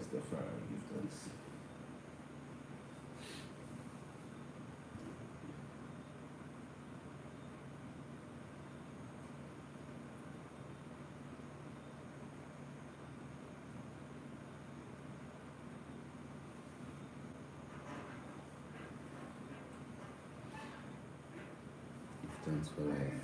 Rastafari, give thanks. Give thanks for life.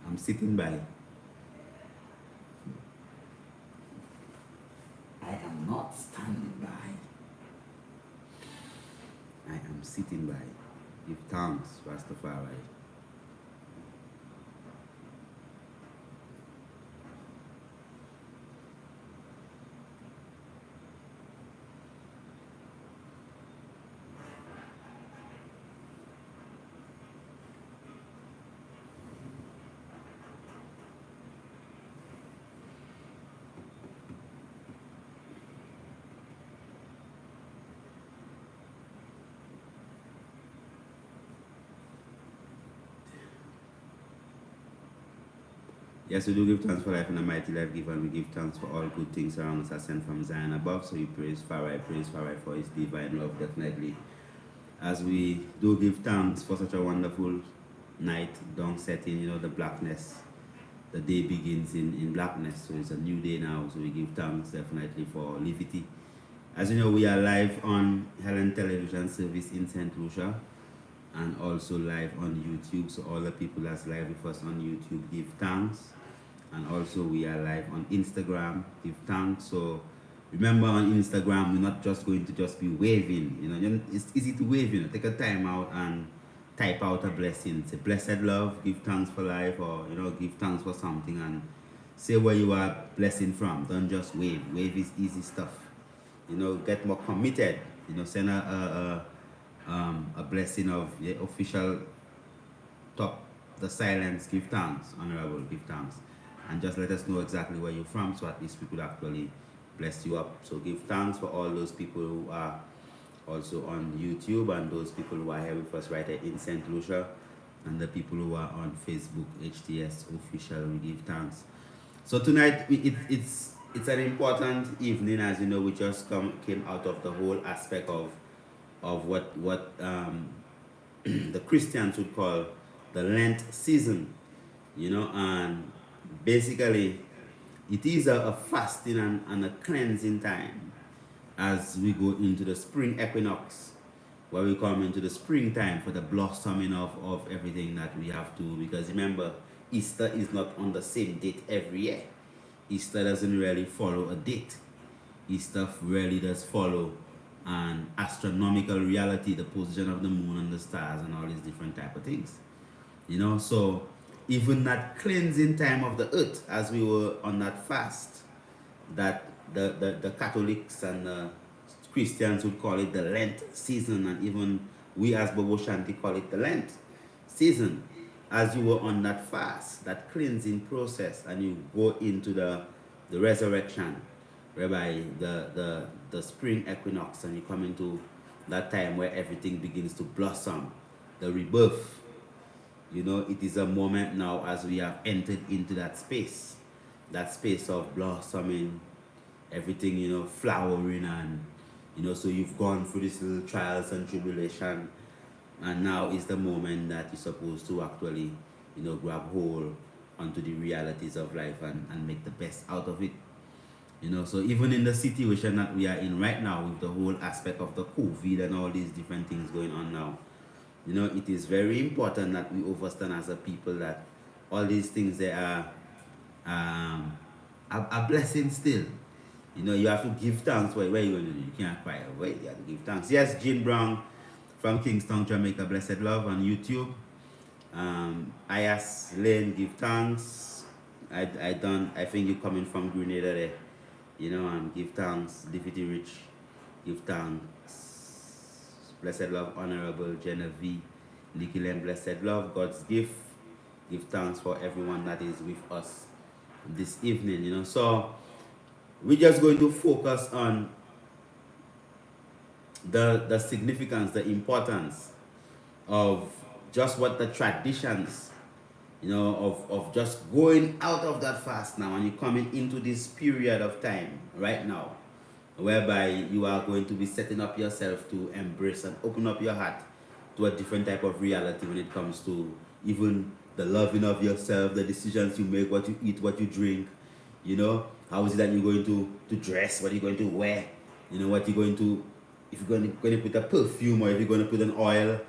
I'm sitting by. I am not standing by. I am sitting by. Give thanks, Rastafari. Yes, we do give thanks for life and a mighty life given. We give thanks for all good things around us are sent from Zion above. So we praise Farai for his divine love, definitely. As we do give thanks for such a wonderful night, dawn setting, the blackness. The day begins in blackness, so it's a new day now. So we give thanks definitely for Livity. As you know, we are live on Helen Television Service in St. Lucia and also live on YouTube. So all the people that's live with us on YouTube, give thanks. And also we are live on Instagram, give thanks. So remember, on Instagram, we're not just going to just be waving. It's easy to wave. Take a time out and type out a blessing. Say blessed love, give thanks for life, or give thanks for something, and say where you are blessing from. Don't just wave. Wave is easy stuff. Get more committed. Send a blessing of the official top, the silence, give thanks, honorable, give thanks, and just let us know exactly where you're from, so at least we could actually bless you up. So give thanks for all those people who are also on YouTube, and those people who are here with us right here in St. Lucia, and the people who are on Facebook, HTS official, we give thanks. So tonight, it's an important evening. As you know, we just came out of the whole aspect of what the Christians would call the Lent season, and basically it is a fasting and a cleansing time as we go into the spring equinox, where we come into the springtime for the blossoming of everything that we have to, because remember, Easter is not on the same date every year. Easter doesn't really follow a date. Easter really does follow an astronomical reality, the position of the moon and the stars and all these different type of things. So even that cleansing time of the earth, as we were on that fast, that the Catholics and the Christians would call it the Lent season, and even we as Bobo Shanti call it the Lent season. As you were on that fast, that cleansing process, and you go into the resurrection, whereby the spring equinox, and you come into that time where everything begins to blossom, the rebirth. It is a moment now as we have entered into that space of blossoming, everything, flowering, and so you've gone through these little trials and tribulation, and now is the moment that you're supposed to actually, grab hold onto the realities of life and make the best out of it. So even in the situation that we are in right now, with the whole aspect of the COVID and all these different things going on now, it is very important that we understand as a people that all these things, they are a blessing still. You have to give thanks. Where are you going to do? You can't cry. Wait, you have to give thanks. Yes, Jean Brown from Kingston, Jamaica, blessed love on YouTube. Ayas Lane, give thanks. I think you're coming from Grenada there. Give thanks. Livity Rich, give thanks. Blessed love, honorable Genevieve, Nikki Lane, blessed love, God's gift. Give thanks for everyone that is with us this evening. So we're just going to focus on the significance, the importance of just what the traditions, of just going out of that fast now, and you're coming into this period of time right now, whereby you are going to be setting up yourself to embrace and open up your heart to a different type of reality when it comes to even the loving of yourself, the decisions you make, what you eat, what you drink, how is it that you're going to dress, what you're going to wear, what you're going to, if you're going to put a perfume or if you're going to put an oil,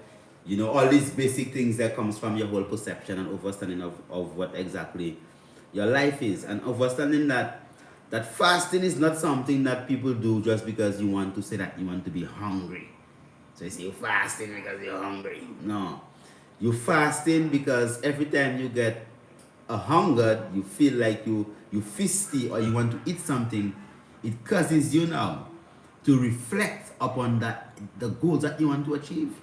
all these basic things that comes from your whole perception and understanding of what exactly your life is, and understanding that fasting is not something that people do just because you want to say that you want to be hungry. So you say you're fasting because you're hungry. No. You're fasting because every time you get a hunger, you feel like you feisty or you want to eat something, it causes you now to reflect upon the goals that you want to achieve.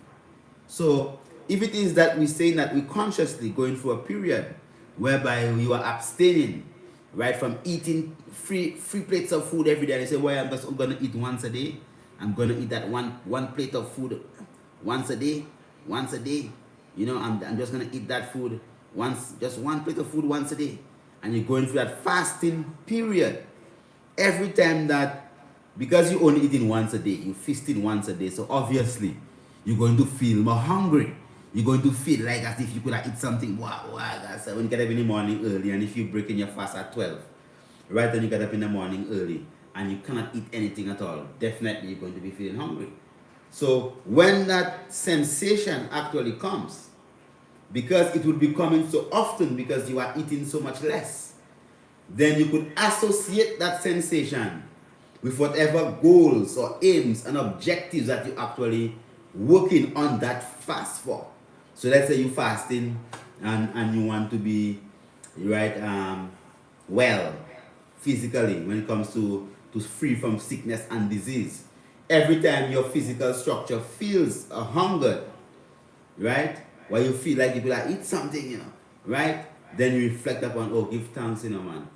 So if it is that we're saying that we're consciously going through a period whereby you are abstaining, right, from eating free plates of food every day, and you say, well, I'm just gonna eat once a day. I'm gonna eat that one plate of food once a day. I'm just gonna eat that food just one plate of food once a day. And you're going through that fasting period. Every time that, because you're only eating once a day, you're feasting once a day, so obviously you're going to feel more hungry. You're going to feel like as if you could have eat something. Wow, that's when you get up in the morning early, and if you're breaking your fast at 12, right, then you get up in the morning early and you cannot eat anything at all, definitely you're going to be feeling hungry. So when that sensation actually comes, because it would be coming so often because you are eating so much less, then you could associate that sensation with whatever goals or aims and objectives that you're actually working on that fast for. So let's say you're fasting and you want to be, right, well physically when it comes to free from sickness and disease. Every time your physical structure feels a hunger, right, where you feel like you could like eat something, right, then you reflect upon, oh, give thanks, man.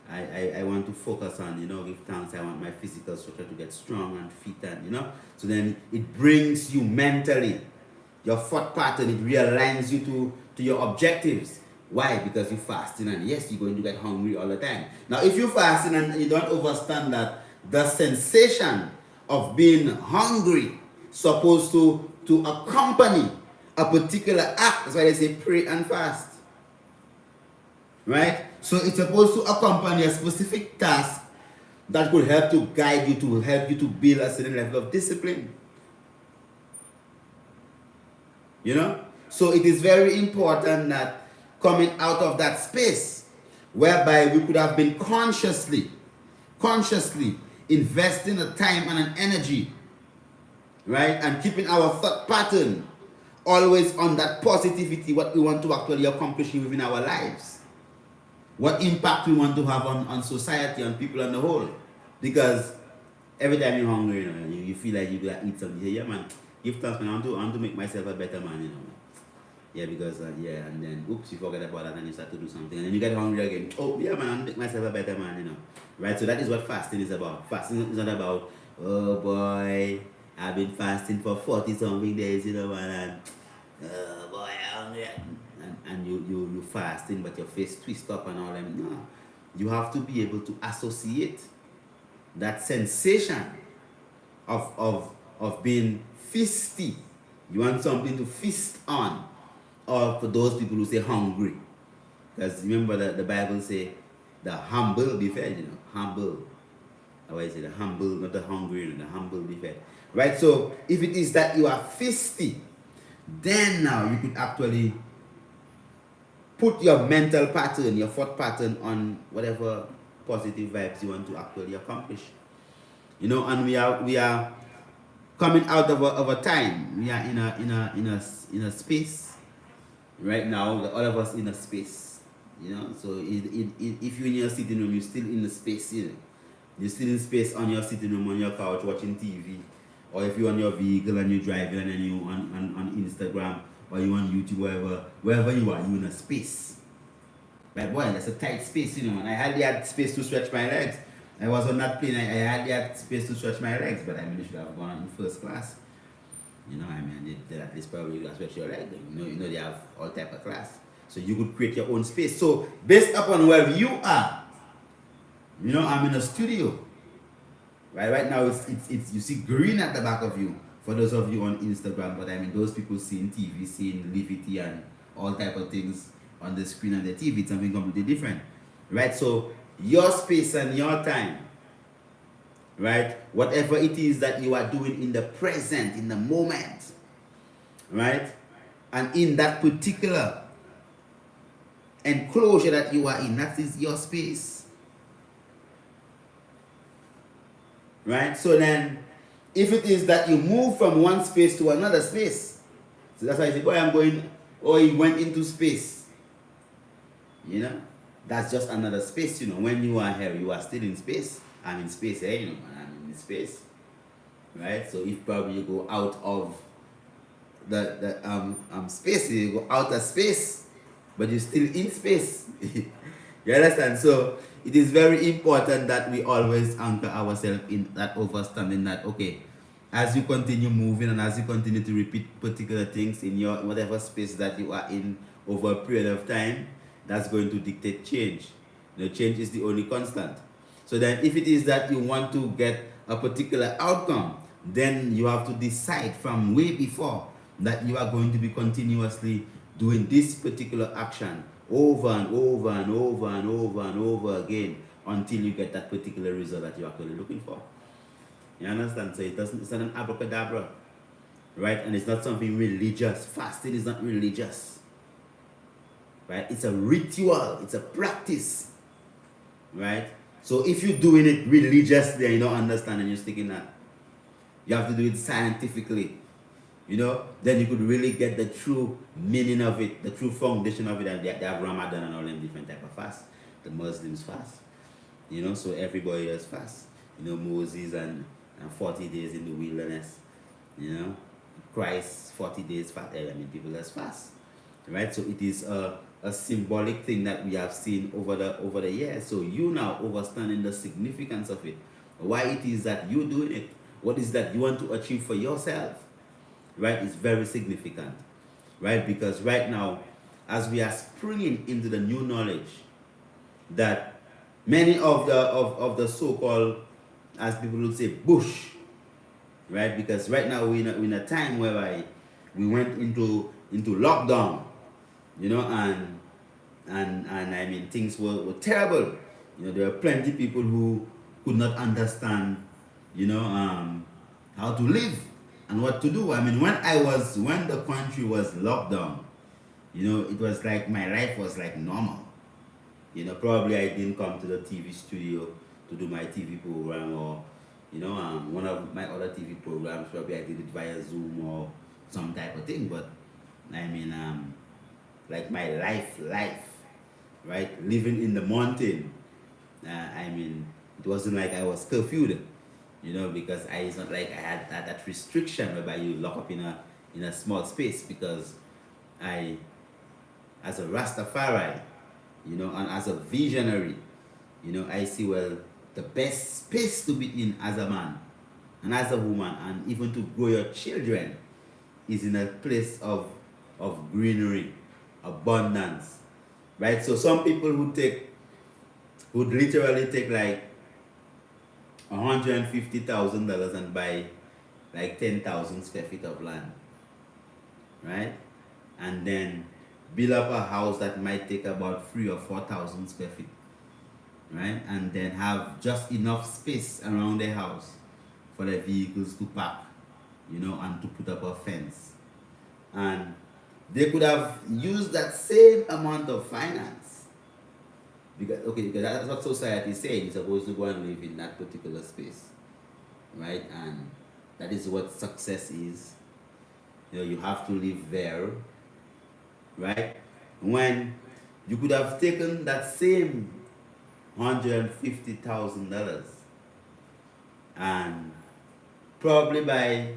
I want to focus on, give thanks. I want my physical structure to get strong and fit, and so then it brings you mentally, your thought pattern, it realigns you to your objectives. Why? Because you're fasting, and yes, you're going to get hungry all the time. Now, if you're fasting and you don't understand that the sensation of being hungry supposed to accompany a particular act, that's why they say pray and fast. Right? So it's supposed to accompany a specific task that could help to guide you, to help you to build a certain level of discipline. So it is very important that coming out of that space whereby we could have been consciously investing the time and an energy, right, and keeping our thought pattern always on that positivity, what we want to actually accomplish within our lives, what impact we want to have on society, on people on the whole. Because every time you're hungry, you feel like you gotta eat something. You say, yeah, man, give thanks, man. I want to make myself a better man, Yeah, because, and then, oops, you forget about that and you start to do something. And then you get hungry again. Oh, yeah, man, I want to make myself a better man, Right? So that is what fasting is about. Fasting is not about, oh, boy, I've been fasting for 40-something days, man, and, oh, boy, I'm hungry. And you fasting, but your face twist up and all that. No. You have to be able to associate that sensation of being feisty. You want something to feast on. Or for those people who say hungry. Because remember that the Bible say the humble be fed, humble. How I say the humble, not the hungry, the humble be fed. Right? So if it is that you are feisty, then now you could actually put your mental pattern, your thought pattern on whatever positive vibes you want to actually accomplish. And we are coming out of a time. We are in a space right now, all of us in a space, so if you're in your sitting room, you're still in the space, you're still in space on your sitting room, on your couch watching TV, or if you're on your vehicle and you're driving and then you on Instagram or you on YouTube, wherever you are, you're in a space. But boy, that's a tight space, and I hardly had space to stretch my legs. I was on that plane, I hardly had space to stretch my legs, but I should have gone in first class. You know, I mean, they at least probably that's what you're like. You know, they have all type of class. So you could create your own space. So based upon where you are, you know, I'm in a studio. Right now it's you see green at the back of you for those of you on Instagram, but I mean those people seeing TV, seeing Livity and all type of things on the screen on the TV, it's something completely different. Right? So your space and your time, right? Whatever it is that you are doing in the present, in the moment, right? And in that particular enclosure that you are in, that is your space. Right? So then, if it is that you move from one space to another space, so that's why I say, boy, I'm going, or he went into space. You know? That's just another space, you know. When you are here, you are still in space. I'm in space here, you know, I'm in space. Right? So if probably you go out of the space, you go out of space, but you're still in space. You understand? So it is very important that we always anchor ourselves in that understanding that, okay, as you continue moving and as you continue to repeat particular things in your whatever space that you are in over a period of time, that's going to dictate change. You know, change is the only constant. So then if it is that you want to get a particular outcome, then you have to decide from way before that you are going to be continuously doing this particular action over and over and over and over and over again until you get that particular result that you're actually looking for. You understand? So it's not an abracadabra, right? And it's not something religious. Fasting is not religious, right? It's a ritual. It's a practice, right? So if you're doing it religiously and you don't understand and you're sticking that, you have to do it scientifically, you know, then you could really get the true meaning of it, the true foundation of it. And they have Ramadan and all them different type of fast. The Muslims fast, you know, so everybody does fast. You know, Moses and 40 days in the wilderness, you know, Christ 40 days fast. I mean, people does fast, right? So it is a symbolic thing that we have seen over the years. So you now understanding the significance of it, why it is that you're doing it, what is that you want to achieve for yourself, right? It's very significant, right? Because right now, as we are springing into the new knowledge that many of the so-called, as people would say, bush, right? Because right now we're in a time whereby we went into lockdown, you know, and I mean things were terrible. You know, there were plenty of people who could not understand, you know, how to live and what to do. I mean, when the country was locked down, you know, it was like my life was like normal. You know, probably I didn't come to the TV studio to do my TV program, or, you know, one of my other TV programs, probably I did it via Zoom or some type of thing. But I mean, like my life, right? Living in the mountain. I mean, it wasn't like I was curfewed, you know, because it's not like I had that restriction whereby you lock up in a small space, because I, as a Rastafari, you know, and as a visionary, you know, I see, well, the best space to be in as a man and as a woman, and even to grow your children, is in a place of greenery, abundance, right? So some people would literally take like $150,000 and buy like 10,000 square feet of land, right? And then build up a house that might take about 3,000 or 4,000 square feet, right? And then have just enough space around the house for the vehicles to park, you know, and to put up a fence. And they could have used that same amount of finance, because that's what society is saying. You're supposed to go and live in that particular space, right? And that is what success is. You know, you have to live there, right? When you could have taken that same $150,000 and probably buy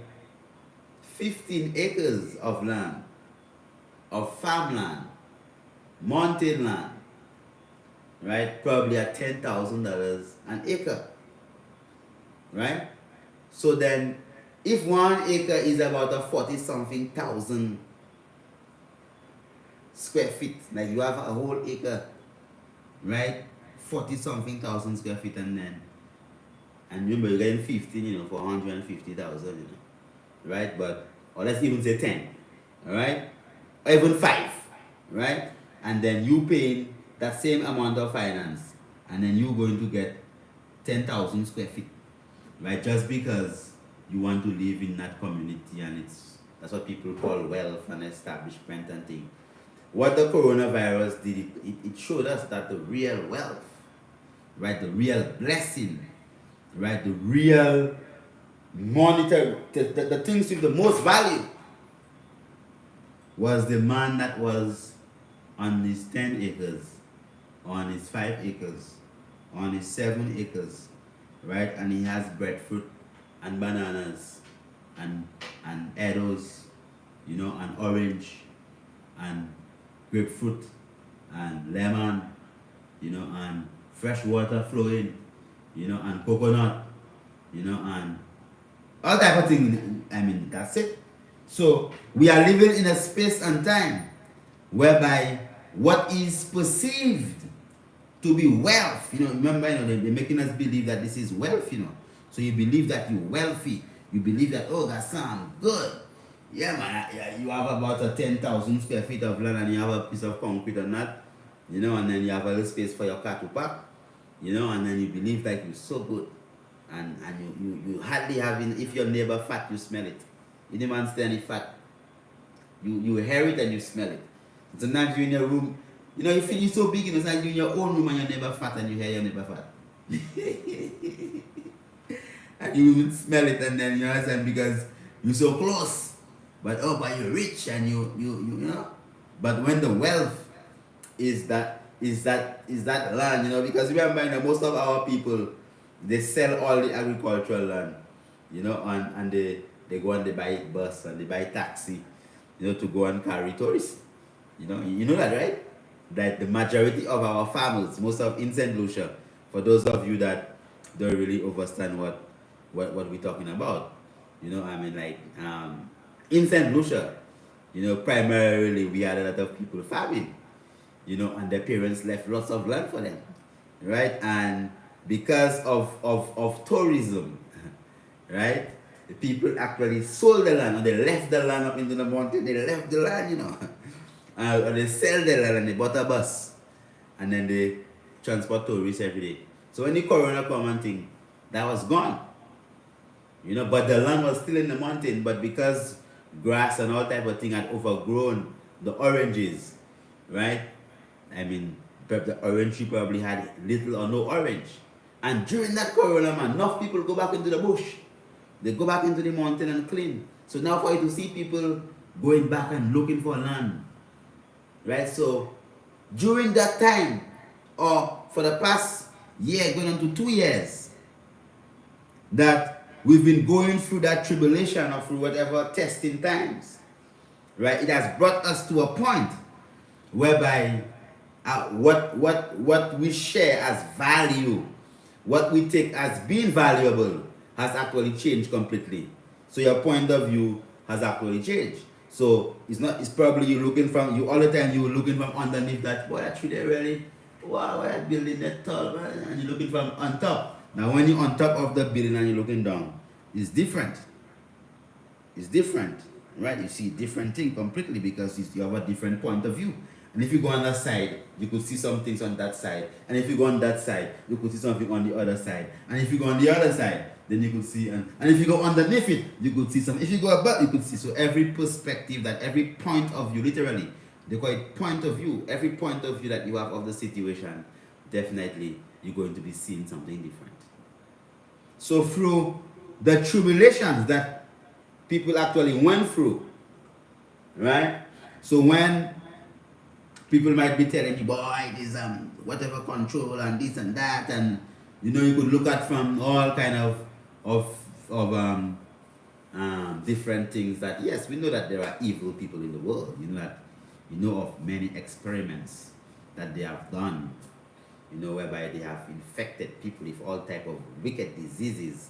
15 acres of land, of farmland, mountain land, right? Probably at $10,000 an acre, right? So then, if 1 acre is about a 40-something thousand square feet, like you have a whole acre, right? 40-something thousand square feet, and remember you're getting 15, for 150,000, right? But, or let's even say 10, all right? Or even 5, right? And then you paying that same amount of finance, and then you're going to get 10,000 square feet, right? Just because you want to live in that community, and that's what people call wealth and establishment and things. What the coronavirus did, it showed us that the real wealth, right, the real blessing, right, the real monetary, the things with the most value was the man that was on his 10 acres, on his 5 acres, on his 7 acres, right, and he has breadfruit and bananas and arrows, and orange and grapefruit and lemon, and fresh water flowing, and coconut, and all type of thing. I mean, that's it. So we are living in a space and time whereby what is perceived to be wealth, remember, they're making us believe that this is wealth, So you believe that you're wealthy. You believe that, oh, that sounds good. Yeah, man, you have about a 10,000 square feet of land, and you have a piece of concrete on that, and then you have a little space for your car to park, and then you believe like you're so good. And you hardly have, if your neighbor fat, you smell it. You didn't understand any fat. You hear it and you smell it. Sometimes you're in your room, you feel you're so big, it's like you're in your own room and your neighbor fat, and you hear your neighbor fat. And you would smell it, and then you understand, because you're so close. But you're rich, and you know. But when the wealth is that land, because remember, most of our people, they sell all the agricultural land, and they go and they buy bus and they buy taxi, to go and carry tourists. You know that, right? That the majority of our farmers, most of in St. Lucia, for those of you that don't really understand what we're talking about, in St. Lucia, primarily we had a lot of people farming, and their parents left lots of land for them, right? And because of tourism, right, the people actually sold the land, or they left the land up into the mountain. They left the land, or they sell the land and they bought a bus, and then they transport tourists every day. So when the corona come and thing, that was gone, but the land was still in the mountain. But because grass and all type of thing had overgrown the oranges, right? I mean, the orange tree probably had little or no orange. And during that corona, man, enough people go back into the bush. They go back into the mountain and clean. So now for you to see people going back and looking for land, right? So during that time, or for the past year, going on to 2 years, that we've been going through that tribulation or through whatever testing times, right? It has brought us to a point whereby what we share as value, what we take as being valuable, has actually changed completely. So your point of view has actually changed. So it's probably you all the time you're looking from underneath that, boy, that tree there really, wow, that building that tall, man, and you're looking from on top. Now when you're on top of the building and you're looking down, it's different. It's different, right? You see different thing completely, because you have a different point of view. And if you go on that side, you could see some things on that side. And if you go on that side, you could see something on the other side. And if you go on the other side, then you could see, and if you go underneath it, you could see something. If you go above, you could see. So every perspective, that every point of view, literally, they call it point of view. Every point of view that you have of the situation, definitely you're going to be seeing something different. So through the tribulations that people actually went through, right? So when people might be telling you, boy, this whatever control and this and that, and you could look at from all kind of different things, that yes, we know that there are evil people in the world. Of many experiments that they have done, whereby they have infected people with all type of wicked diseases,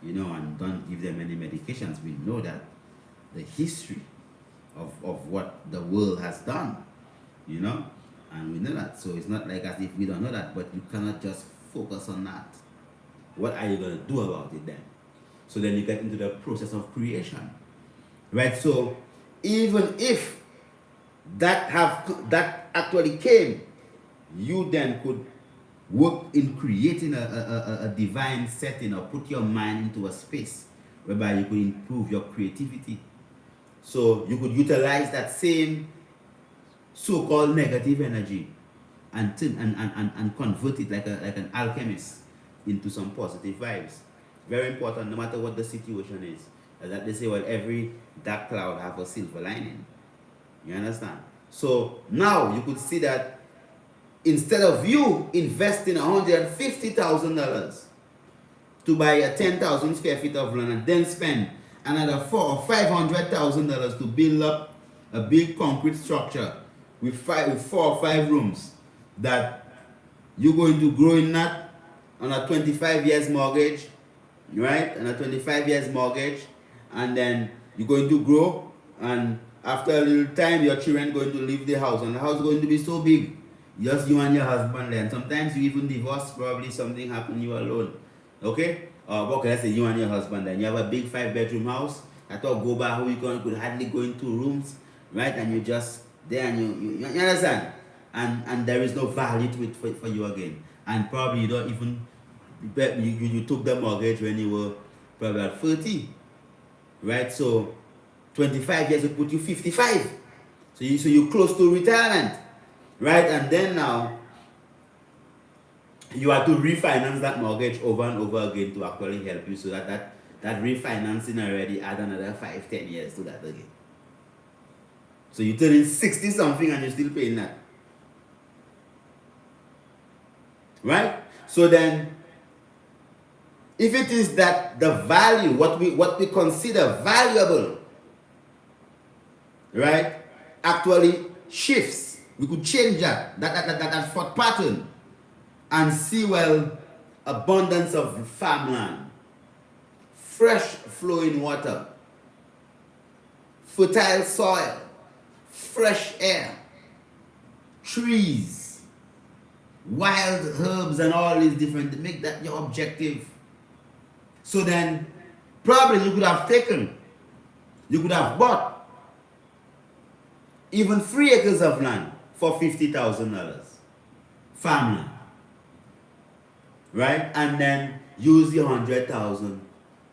and don't give them any medications. We know that the history of what the world has done, and we know that. So it's not like as if we don't know that, but you cannot just focus on that. What are you going to do about it then? So then you get into the process of creation, right? So even if that actually came, you then could work in creating a divine setting, or put your mind into a space whereby you could improve your creativity. So you could utilize that same so-called negative energy and convert it like an alchemist into some positive vibes. Very important, no matter what the situation is. That they say, well, every dark cloud have a silver lining. You understand? So now you could see that instead of you investing $150,000 to buy a 10,000 square feet of land and then spend another $400,000 or $500,000 to build up a big concrete structure with 4 or 5 rooms that you're going to grow in that on a 25 years mortgage, right? On a 25 years mortgage, and then you're going to grow, and after a little time your children going to leave the house, and the house is going to be so big, just you and your husband there. And sometimes you even divorce, probably something happened, you alone. Okay? Okay, let's say you and your husband, and you have a big 5-bedroom house. I thought go back home, you could hardly go in 2 rooms, right? And you just there, and you understand? And there is no value to it for you again. And probably you don't even, you took the mortgage when you were probably at 30, right? So 25 years will put you 55. So you're close to retirement, right? And then now you have to refinance that mortgage over and over again to actually help you, so that refinancing already add another 5-10 years to that again. So you're turning 60 something and you're still paying that, right? So then, if it is that the value, what we consider valuable, right, actually shifts, we could change that thought pattern and see, well, abundance of farmland, fresh flowing water, fertile soil, fresh air, trees, wild herbs, and all these different, to make that your objective. So then probably you could have bought even 3 acres of land for $50,000 farmland, right? And then use the 100,000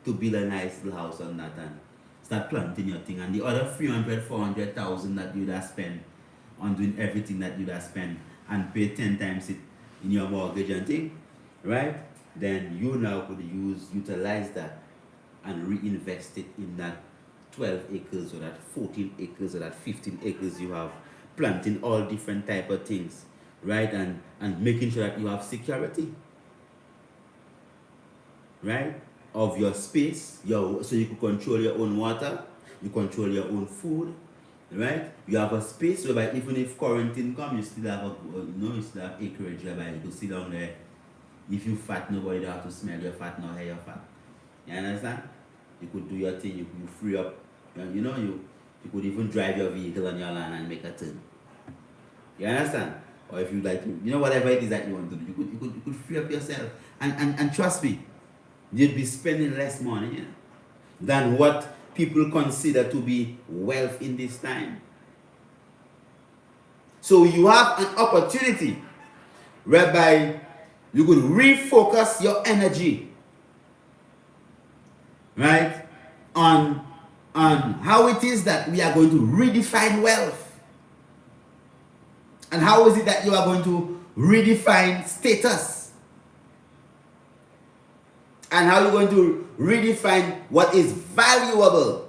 to build a nice little house on that and start planting your thing, and the other 300,000-400,000 that you'd have spent on doing everything that you'd have spent and pay 10 times it in your mortgage and thing, right? Then you now could utilize that and reinvest it in that 12 acres or that 14 acres or that 15 acres you have, planting all different type of things, right? And making sure that you have security, right, of your space, so you can control your own water, you control your own food, right? You have a space whereby even if quarantine comes, you still have you still have acreage whereby you can sit down there. If you fat, nobody don't have to smell your fat nor hear your fat. You understand? You could do your thing, you could free up, you could even drive your vehicle on your land and make a turn. You understand? Or if you like to, whatever it is that you want to do, you could free up yourself. And trust me, you'd be spending less money than what people consider to be wealth in this time. So you have an opportunity whereby you could refocus your energy, right, on how it is that we are going to redefine wealth. And how is it that you are going to redefine status? And how you're going to redefine what is valuable.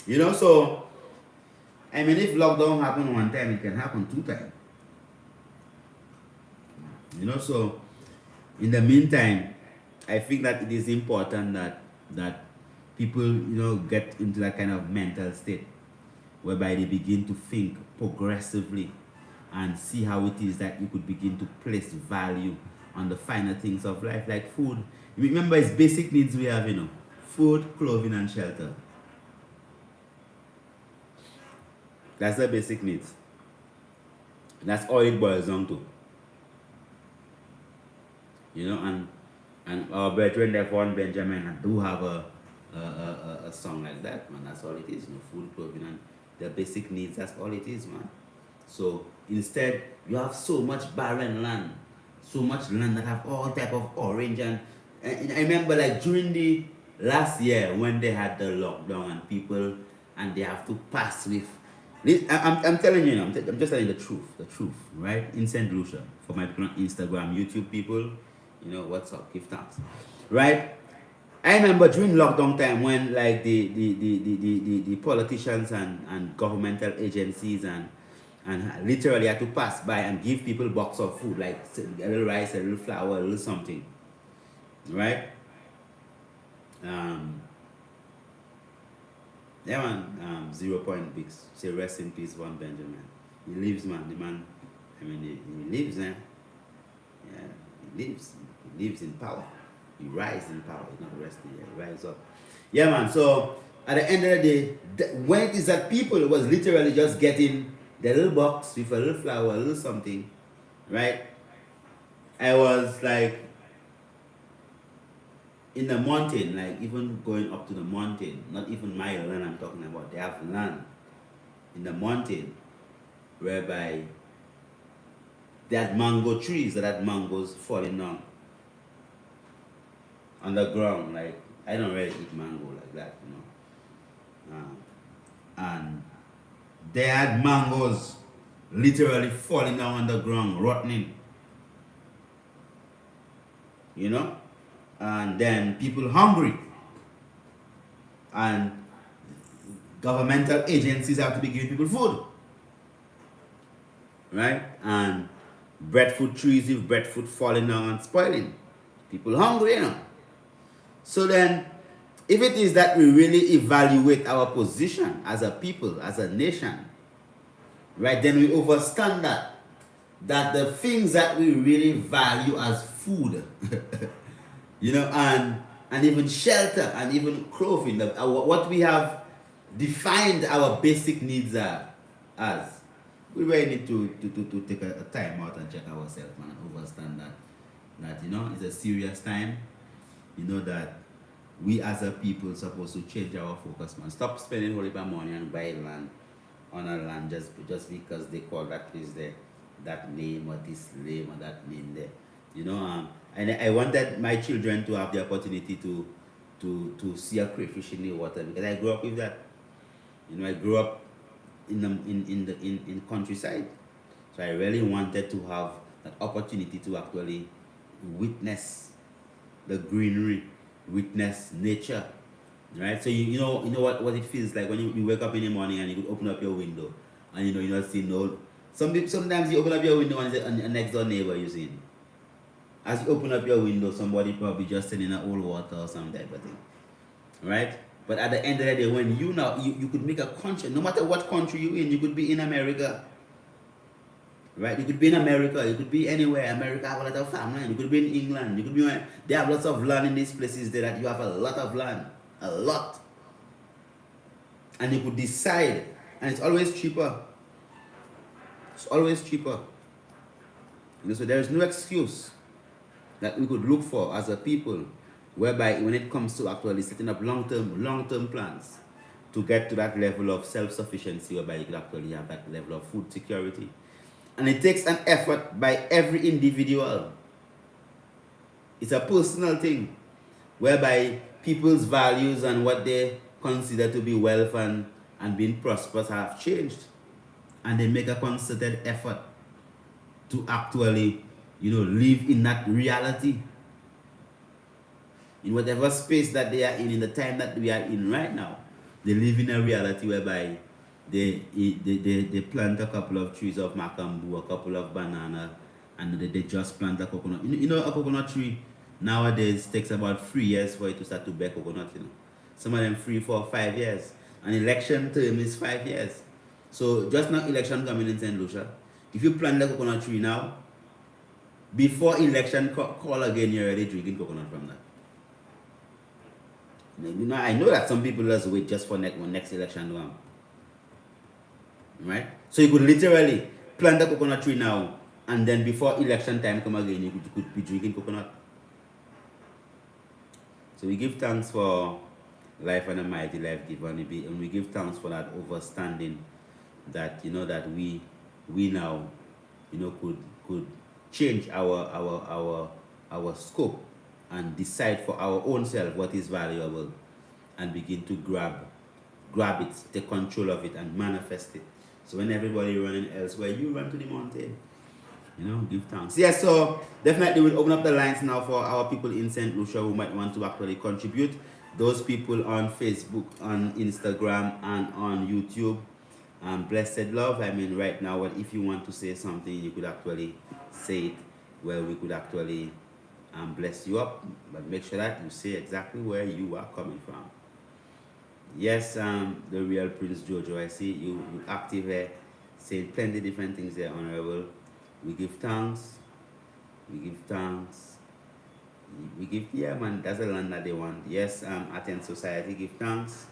So, if lockdown happened 1 time, it can happen 2 times. So in the meantime, I think that it is important that people, get into that kind of mental state whereby they begin to think progressively and see how it is that you could begin to place value on the finer things of life, like food. Remember, it's basic needs we have, food, clothing, and shelter. That's the basic needs. That's all it boils down to. And our brethren there for Benjamin do have a song like that, man. That's all it is, food, clothing, and the basic needs. That's all it is, man. So instead, you have so much barren land, so much land that have all type of orange. And I remember, like, during the last year when they had the lockdown and they have to pass with. I'm telling you, I'm just telling you the truth, right? In St. Lucia, for my people on Instagram, YouTube people, what's up? Give thanks, right? I remember during lockdown time when, like, the politicians and governmental agencies and literally had to pass by and give people a box of food, like a little rice, a little flour, a little something, right? Yeah, man. 0 Point Bix. Say rest in peace, one Benjamin. He lives, man. The man, he lives, eh? Yeah, he lives. He lives in power. He rises in power. He's not resting yet. He rises up. Yeah, man. So at the end of the day, when it is that people was literally just getting the little box with a little flour, a little something, right? I was like in the mountain, like even going up to the mountain, not even my land I'm talking about. They have land in the mountain whereby they had mango trees that had mangoes falling down on the ground. Like, I don't really eat mango like that, and they had mangoes literally falling down on the ground, rotting. And then people hungry. And governmental agencies have to be giving people food. Right? And breadfruit trees with breadfruit falling down and spoiling. People hungry, So then, if it is that we really evaluate our position as a people, as a nation, right, then we understand that the things that we really value as food, and even shelter and even clothing, what we have defined our basic needs as, we really need to take a time out and check ourselves, man, and understand that it's a serious time, that we as a people supposed to change our focus, man. Stop spending whole heap of money and buy land on a land just because they call that place there that name or this name or that name there. And I wanted my children to have the opportunity to see a crayfish in the water, because I grew up with that. I grew up in countryside, so I really wanted to have that opportunity to actually witness the greenery, witness nature, right? So you know what it feels like when you wake up in the morning and you could open up your window and you not see no. Sometimes you open up your window and a next door neighbor you see. As you open up your window, somebody probably just sitting in a old water or some type of thing, right? But at the end of the day, when you could make a country, no matter what country you're in, you could be in America, right? You could be in America, you could be anywhere. America have a lot of farmland. You could be in England, you could be they have lots of land in these places there that you have a lot of land, a lot, and you could decide, and it's always cheaper. It's always cheaper. So there is no excuse that we could look for as a people, whereby when it comes to actually setting up long-term plans to get to that level of self-sufficiency, whereby you could actually have that level of food security. And it takes an effort by every individual. It's a personal thing, whereby people's values and what they consider to be wealth and being prosperous have changed. And they make a concerted effort to actually live in that reality, in whatever space that they are in the time that we are in right now. They live in a reality whereby they plant a couple of trees of macambu, a couple of banana, and they just plant a coconut. A coconut tree nowadays takes about 3 years for it to start to bear coconut. Some of them 3, 4, 5 years. An election term is 5 years. So just now election coming in St. Lucia, if you plant a coconut tree now, Before election call again, you're already drinking coconut from that. You know, I know that some people just wait just for next election to come. Right? So you could literally plant the coconut tree now, and then before election time come again, you could be drinking coconut. So we give thanks for life and a mighty life given, and we give thanks for that understanding that that we now could change our scope and decide for our own self what is valuable and begin to grab it, take control of it and manifest it. So when everybody running elsewhere, you run to the mountain. Give thanks. Yes, so definitely we'll open up the lines now for our people in St. Lucia who might want to actually contribute. Those people on Facebook, on Instagram, and on YouTube. Blessed love. I mean, right now, if you want to say something, you could actually say it where we could actually bless you up. But make sure that you say exactly where you are coming from. Yes, the real Prince Jojo, I see you active here, saying plenty different things there, Honorable. We give thanks. We give thanks. We give, yeah, man, that's the land that they want. Yes, Athens Society, give thanks.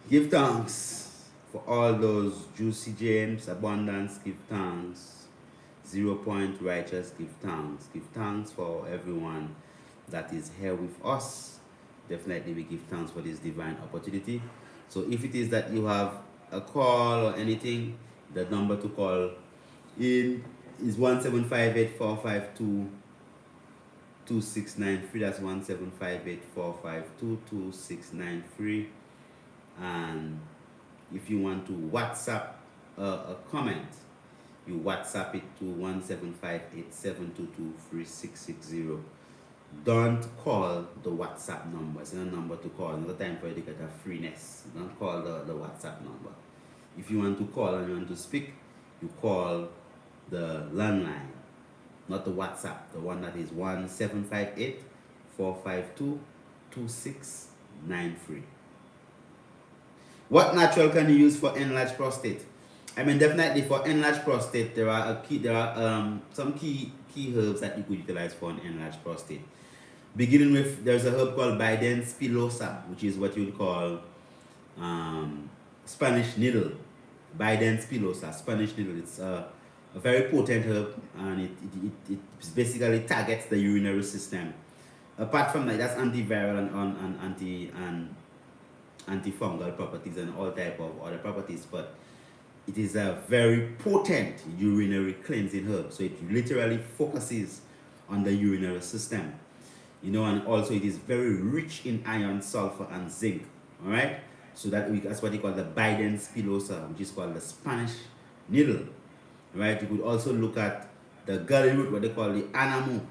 Give thanks for all those Juicy James, Abundance, give thanks. 0 Point Righteous, give thanks. Give thanks for everyone that is here with us. Definitely we give thanks for this divine opportunity. So if it is that you have a call or anything, the number to call in is 1-758-452-2693. That's 1-758-452-2693. And if you want to WhatsApp a comment, you WhatsApp it to 1-758-722-3660. Don't call the WhatsApp number. It's not a number to call. Another time for you to get a freeness. Don't call the WhatsApp number. If you want to call and you want to speak, you call the landline, not the WhatsApp. The one that is 1-758-452-2693. What natural can you use for enlarged prostate? I mean, definitely for enlarged prostate, there are some key herbs that you could utilize for an enlarged prostate. Beginning with, there's a herb called Biden spilosa, which is what you would call Spanish needle. Biden spilosa, Spanish needle. It's a very potent herb, and it basically targets the urinary system. Apart from that, that's antiviral and antifungal properties and all type of other properties, but it is a very potent urinary cleansing herb. So it literally focuses on the urinary system, and also it is very rich in iron, sulfur, and zinc. All right, so that's what they call the Biden spilosa, which is called the Spanish needle. Right, you could also look at the gully root, what they call the anamu,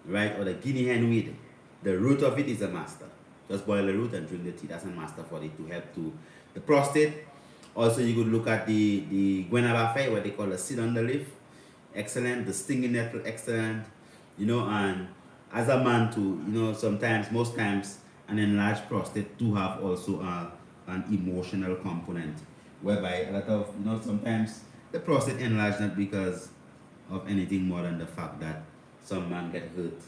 right, or the guinea hen weed. The root of it is a master. Just boil the root and drink the tea. That's a master for it to help to the prostate. Also, you could look at the guanabafe, what they call the seed on the leaf. Excellent. The stinging nettle, excellent. And as a man too, most times, an enlarged prostate do have also an emotional component, whereby a lot of, sometimes the prostate enlarged not because of anything more than the fact that some man get hurt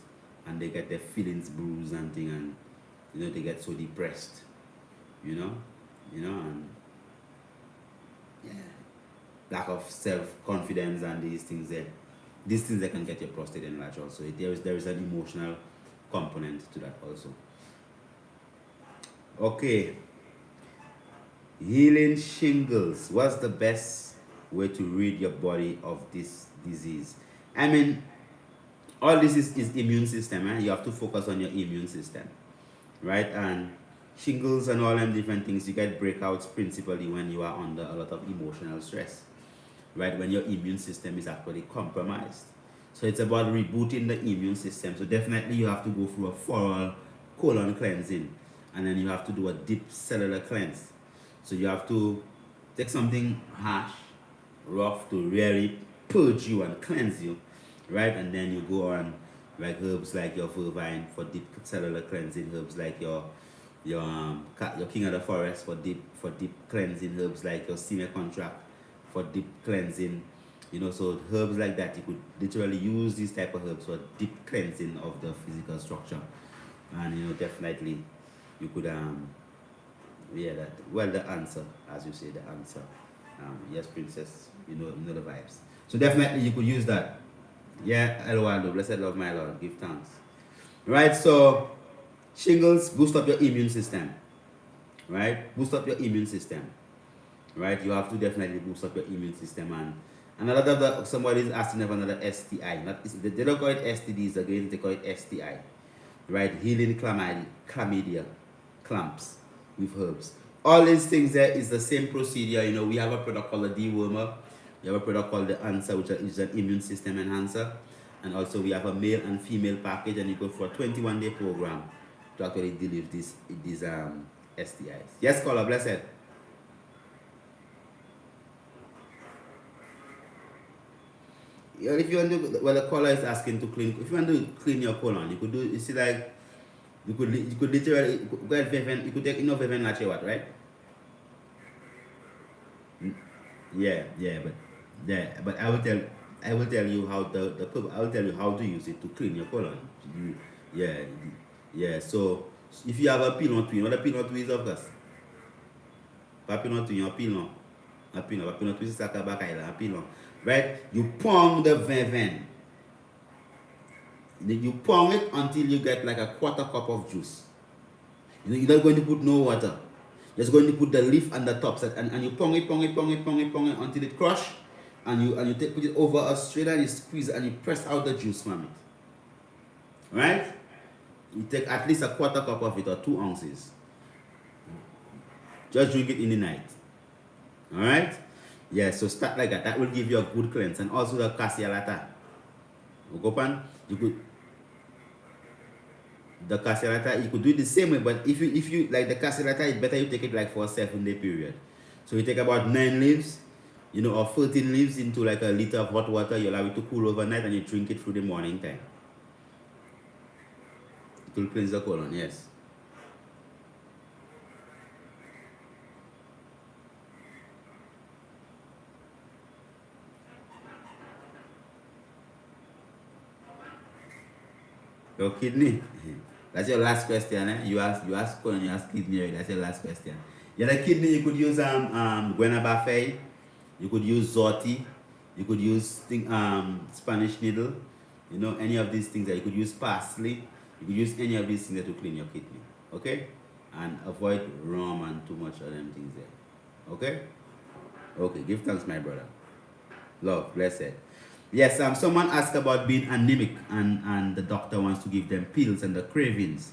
and they get their feelings bruised and thing, and they get so depressed, and lack of self-confidence and these things that can get your prostate enlarged also. There is an emotional component to that also. Okay. Healing shingles. What's the best way to rid your body of this disease? I mean, all this is immune system. You have to focus on your immune system, right? And shingles and all them different things, you get breakouts principally when you are under a lot of emotional stress, right? When your immune system is actually compromised. So it's about rebooting the immune system. So definitely you have to go through a thorough colon cleansing, and then you have to do a deep cellular cleanse. So you have to take something harsh, rough, to really purge you and cleanse you, right? And then you go on like herbs like your vervine for deep cellular cleansing, herbs like your king of the forest for deep cleansing, herbs like your senior contract for deep cleansing, So herbs like that, you could literally use these type of herbs for deep cleansing of the physical structure. And definitely you could yeah, that well, the answer, as you say, the answer. Yes, princess, you know the vibes. So definitely you could use that. Yeah, Elwaldo, blessed love my Lord, give thanks. Right, so shingles boost up your immune system. Right, boost up your immune system. Right, you have to definitely boost up your immune system. And another, somebody is asking about another STI. Not, they don't call it STDs again, they call it STI. Right, healing chlamydia, clamps with herbs. All these things there is the same procedure. We have a product called the dewormer. We have a product called the answer, which is an immune system enhancer. And also we have a male and female package, and you go for a 21-day program to actually deal with these STIs. Yes, caller, blessed. Yeah, if you want to, well, the caller is asking to clean. If you want to clean your colon, you could do. You see, like you could literally go ahead, Veven. You could take enough Veven latte what, right? Yeah, but I will tell you how I will tell you how to use it to clean your colon. Yeah, yeah. So if you have a pilon twin, what a pilon twin is, of course. Pas pilon twin, un pilon twin, c'est ça qu'a bakay la, un pilon. Right? You pong the Veven. You pong it until you get like a quarter cup of juice. You're not going to put no water. Just going to put the leaf on the top side, and you pong it until it crush, and you put it over a strainer, and you squeeze and you press out the juice from it. Right? You take at least a quarter cup of it or 2 ounces. Just drink it in the night. Alright? Yeah, so start like that. That will give you a good cleanse. And also the cassia lata. You could the cassellata, you could do it the same way, but if you like the cassellata, it's better you take it like for a 7-day period. So you take about 9 leaves, or 14 leaves into like a liter of hot water. You allow it to cool overnight, and you drink it through the morning time. It will cleanse the colon, yes. Your kidney. That's your last question, eh? You ask colon, you ask kidney. That's your last question. Yeah, the kidney, you could use guanaba fay, you could use zorti, you could use Spanish needle, any of these things that you could use parsley, you could use any of these things to clean your kidney. Okay? And avoid rum and too much of them things there. Okay? Okay, give thanks, my brother. Love, blessed. Yes, someone asked about being anemic, and the doctor wants to give them pills and the cravings.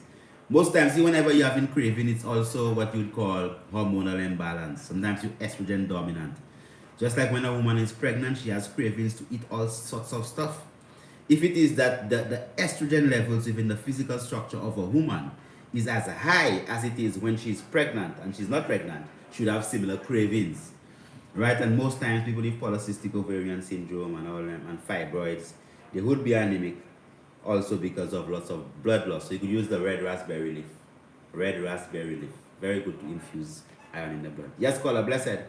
Most times, whenever you're having craving, it's also what you'd call hormonal imbalance. Sometimes you're estrogen dominant. Just like when a woman is pregnant, she has cravings to eat all sorts of stuff. If it is that the estrogen levels within the physical structure of a woman is as high as it is when she's pregnant and she's not pregnant, she would have similar cravings. Right, and most times people with polycystic ovarian syndrome and all them and fibroids, they would be anemic also because of lots of blood loss. So you could use the red raspberry leaf. Red raspberry leaf. Very good to infuse iron in the blood. Yes, caller, blessed.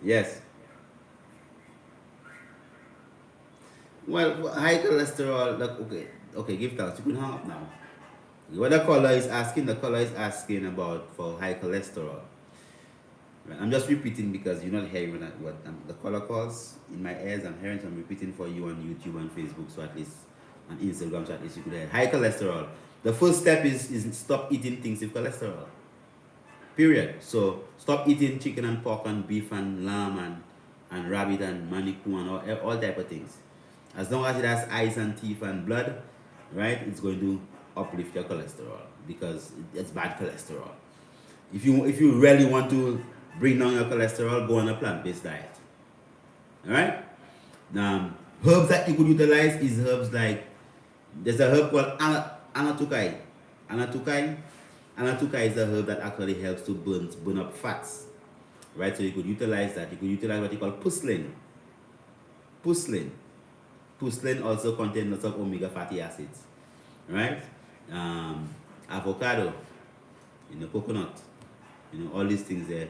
Yes. Well, high cholesterol, okay, give thanks. You can hang up now. What the caller is asking about for high cholesterol. I'm just repeating because you're not hearing what the caller calls in my ears. I'm hearing some repeating for you on YouTube and Facebook, so at least on Instagram, so at least you could hear. High cholesterol. The first step is stop eating things with cholesterol. Period. So stop eating chicken and pork and beef and lamb and rabbit and maniku and all type of things. As long as it has eyes and teeth and blood, right, it's going to uplift your cholesterol because it's bad cholesterol. If you really want to bring down your cholesterol, go on a plant-based diet. Alright? Herbs that you could utilize is herbs like, there's a herb called anatukai. Anatukai is a herb that actually helps to burn up fats. Right? So you could utilize that. You could utilize what you call puslin. Puslin also contains lots of omega fatty acids. Right? Avocado, coconut, all these things there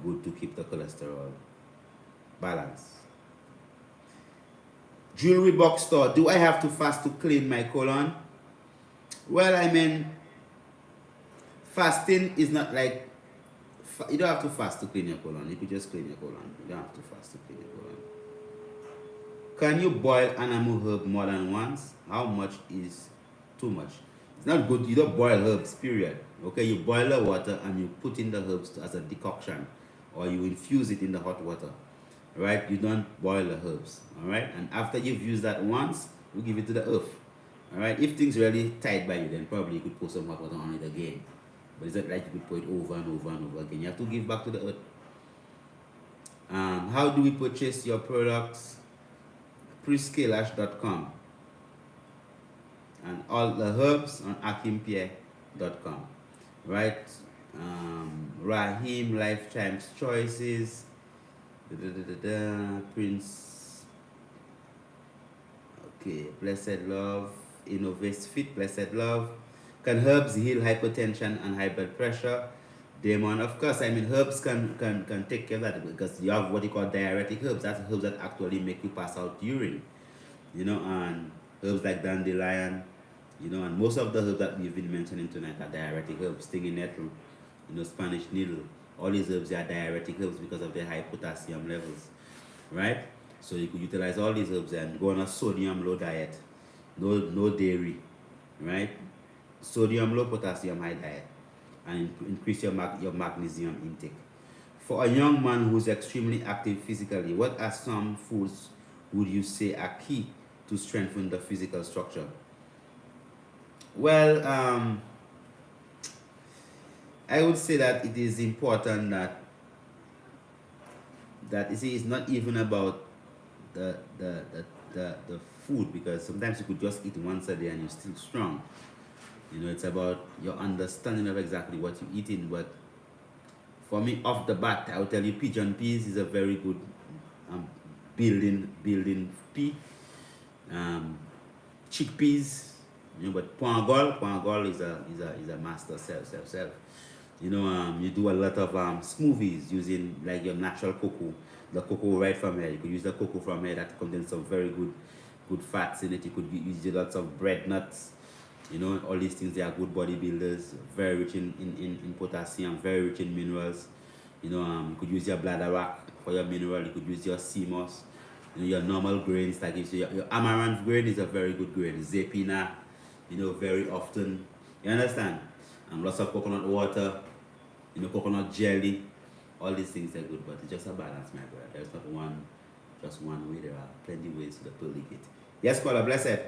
good to keep the cholesterol balanced. Jewelry box store. Do I have to fast to clean my colon? Well, I mean, fasting is not like you don't have to fast to clean your colon. You could just clean your colon. You don't have to fast to clean your colon. Can you boil animal herb more than once? How much is too much? It's not good. You don't boil herbs, period. Okay, you boil the water and you put in the herbs as a decoction, or you infuse it in the hot water. Right? You don't boil the herbs. All right. And after you've used that once, you give it to the earth. All right. If things really tight by you, then probably you could pour some hot water on it again. But it's not like you could pour it over and over and over again. You have to give back to the earth. How do we purchase your products? Prescalash.com and all the herbs on akimpierre.com. Right? Rahim Lifetime's Choices. Prince. Okay, Blessed Love. Innovate Fit, Blessed Love. Can herbs heal hypertension and high blood pressure? Demon, of course. I mean, herbs can take care of that, because you have what you call diuretic herbs. That's herbs that actually make you pass out urine. And herbs like dandelion, and most of the herbs that we've been mentioning tonight are diuretic herbs. Stinging nettle, Spanish needle. All these herbs are diuretic herbs because of their high potassium levels, right? So you could utilize all these herbs and go on a sodium low diet, no dairy, right? Sodium low, potassium high diet, and increase your magnesium intake. For a young man who's extremely active physically, what are some foods would you say are key to strengthen the physical structure? Well, I would say that it is important that you see, it's not even about the food, because sometimes you could just eat once a day and you're still strong. It's about your understanding of exactly what you're eating. But for me, off the bat, I'll tell you pigeon peas is a very good building pea. Chickpeas, but Poangol is a master self. You do a lot of smoothies using like your natural cocoa, the cocoa right from here. You could use the cocoa from here that contains some very good fats in it. You could use lots of bread nuts. All these things, they are good bodybuilders, very rich in potassium, very rich in minerals. You could use your bladderwrack for your mineral. You could use your sea moss. Your normal grains, like your amaranth grain is a very good grain. Zepina, very often. You understand? Lots of coconut water, coconut jelly. All these things are good, but it's just a balance, my brother. There's not just one way. There are plenty ways to the pearly gate. Yes, caller, blessed.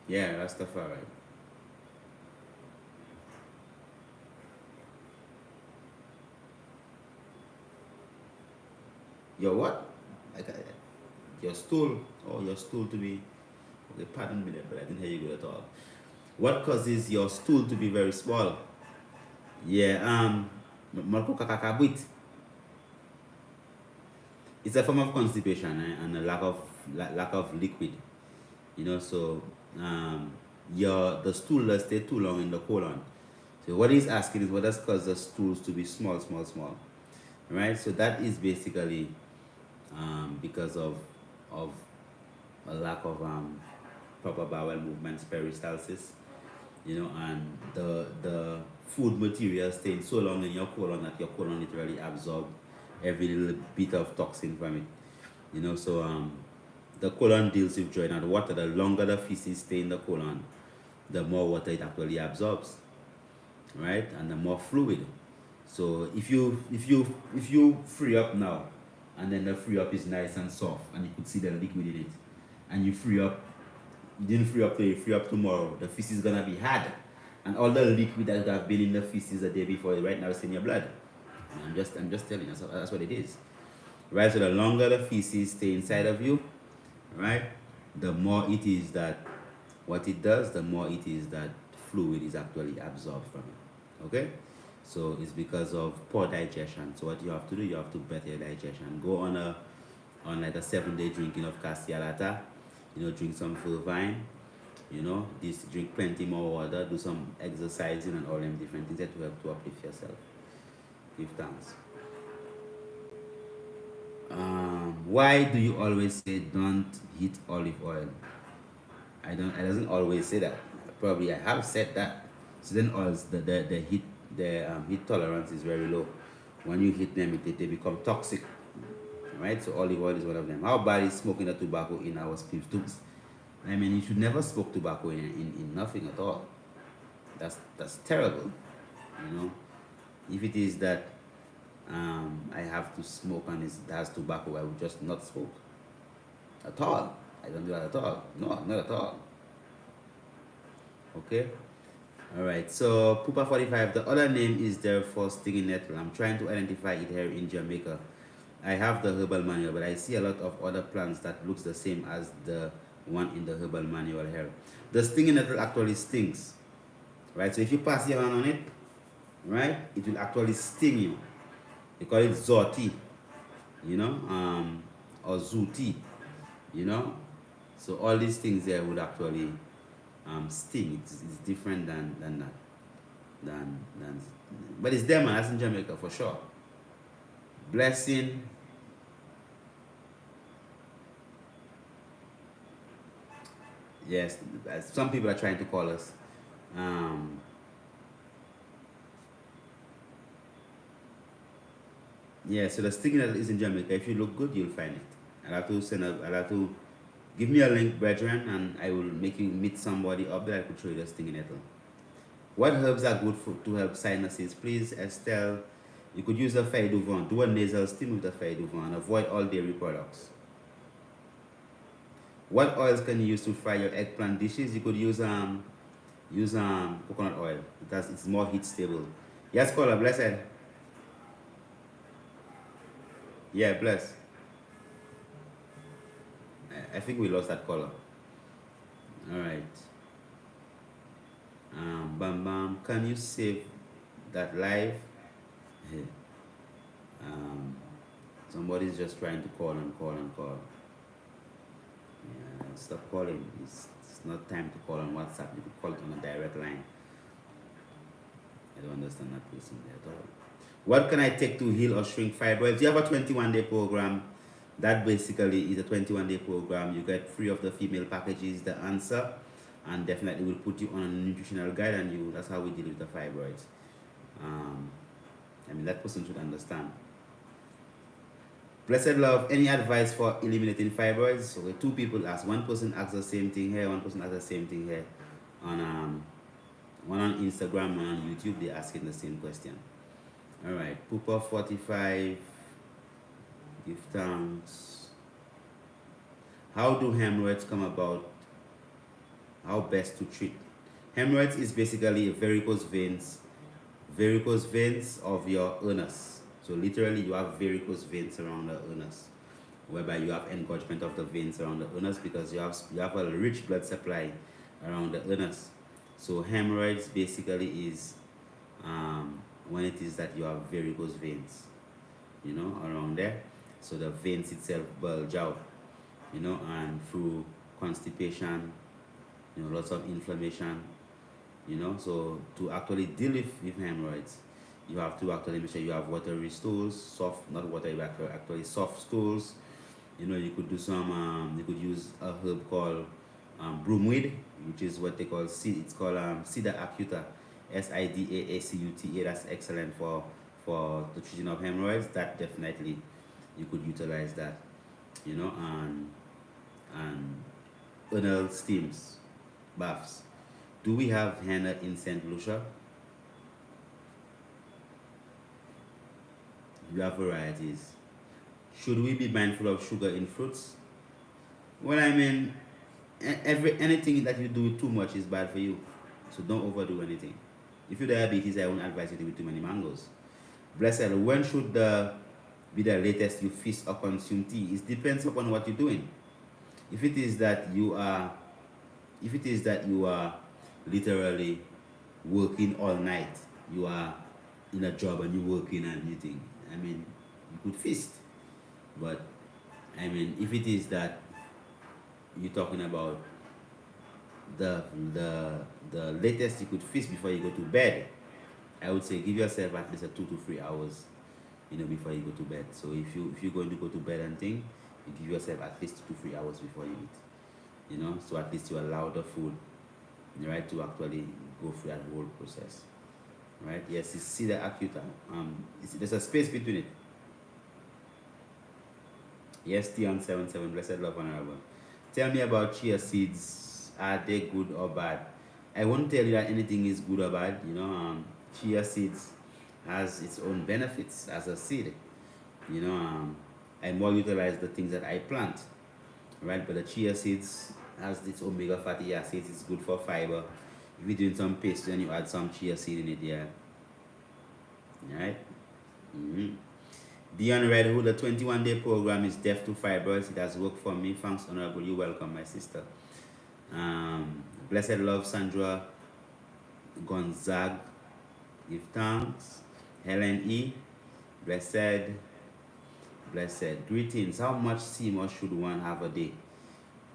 Yeah, Rastafari. Your what? Your stool. Oh, your stool to be. Okay, pardon me there, but I didn't hear you good at all. What causes your stool to be very small? Yeah, Marco Kakakabwit. It's a form of constipation, and a lack of liquid. So the stool does stay too long in the colon. So what he's asking is, what does cause the stools to be small? Right? So that is basically because of a lack of proper bowel movements, peristalsis, and the food material staying so long in your colon that your colon literally absorbs every little bit of toxin from it. So the colon deals with joy, and water. The longer the feces stay in the colon, the more water it actually absorbs, right? And the more fluid. So if you free up now, and then the free up is nice and soft, and you could see the liquid in it, and you didn't free up today, you free up tomorrow, the feces is gonna be hard, and all the liquid that have been in the feces the day before, right now, is in your blood. And I'm just telling you, that's what it is, right? So the longer the feces stay inside of you, right, the more it is that what it does, the more it is that fluid is actually absorbed from it. Okay. So it's because of poor digestion. So what you have to do, you have to better your digestion. Go on like a 7-day drinking of Castialata. Drink some Fulvine. Drink plenty more water. Do some exercising and all them different things that will help to uplift yourself. Give thanks. Why do you always say don't heat olive oil? I doesn't always say that. Probably I have said that. So then oils the heat tolerance is very low. When you heat them, they become toxic, right? So olive oil is one of them. How bad is smoking the tobacco in our spirit tubes? I mean, you should never smoke tobacco in nothing at all. That's terrible, you know. If it is that I have to smoke and it has tobacco, I would just not smoke at all. I don't do that at all. No, not at all. Okay. All right. So Pupa 45. The other name is there for stinging nettle. I'm trying to identify it here in Jamaica. I have the herbal manual, but I see a lot of other plants that looks the same as the one in the herbal manual here. The stinging nettle actually stings, right? So if you pass your hand on it, right, it will actually sting you. They call it zoti, you know, or zuti, you know. So all these things there would actually sting. It's different than that, than. But it's there, man. That's in Jamaica for sure. Blessing. Yes, some people are trying to call us. Um, yeah, so the stinging nettle is in Jamaica. If you look good, you'll find it. I'll have to give me a link, brethren, and I will make you meet somebody up there. I could show you the stinging nettle. What herbs are good to help sinuses? Please, Estelle, you could use the feuille du vent. Do a nasal steam with the feuille du vent and avoid all dairy products. What oils can you use to fry your eggplant dishes? You could use coconut oil because it's more heat stable. Yes, caller, blessed. Yeah, bless. I think we lost that caller. All right. Bam Bam, can you save that live? Somebody's just trying to call and call and call. Yeah, stop calling. It's not time to call on WhatsApp. You could call it on a direct line. I don't understand that person there at all. What can I take to heal or shrink fibroids? You have a 21-day program. That basically is a 21-day program. You get 3 of the female packages, the answer, and definitely will put you on a nutritional guide, and that's how we deal with the fibroids. I mean, that person should understand. Blessed love, any advice for eliminating fibroids? So 2 people asked. One person asked the same thing here, one person asked the same thing here. On one on Instagram, one on YouTube, they're asking the same question. All right, Poopa 45, give thanks. How do hemorrhoids come about? How best to treat? Hemorrhoids is basically varicose veins of your anus. So literally you have varicose veins around the anus, whereby you have engorgement of the veins around the anus because you have a rich blood supply around the anus. So hemorrhoids basically is when it is that you have varicose veins, around there. So the veins itself bulge out, and through constipation, lots of inflammation, so to actually deal with hemorrhoids, you have to actually make sure you have watery stools, not watery, but actually soft stools. You could do you could use a herb called broomweed, which is what they call it's called Sida acuta, SIDAACUTA. That's excellent for the treatment of hemorrhoids. That definitely you could utilize that, and anal steams, baths. Do we have henna in St. Lucia? You have varieties. Should we be mindful of sugar in fruits? Well, I mean, anything that you do too much is bad for you. So don't overdo anything. If you diabetes, I won't advise you to eat too many mangoes. Blessed, when should be the latest you feast or consume tea? It depends upon what you're doing. If it is that you are literally working all night, you are in a job and you're working and eating, I mean, you could feast. But I mean, if it is that you're talking about the latest you could feast before you go to bed, I would say give yourself at least a 2 to 3 hours, before you go to bed. So if you're going to go to bed and think, You give yourself at least 2 to 3 hours before you eat. So at least you allow the food, right, to actually go through that whole process. Right? Yes, you see the acute. There's a space between it. Yes, T on 77, blessed love honorable. Tell me about chia seeds. Are they good or bad? I won't tell you that anything is good or bad. Chia seeds has its own benefits as a seed. You know, I more utilize the things that I plant, right? But the chia seeds has its omega fatty acids. It's good for fiber. If you're doing some pastry and you add some chia seed in it, yeah, right? Mm-hmm. Dion Red, who the 21-day program is deaf to fibroids. It has worked for me. Thanks, Honorable. You're welcome, my sister. Blessed love, Sandra Gonzag. Give thanks. Helen E. Blessed. Greetings. How much CMOS should one have a day?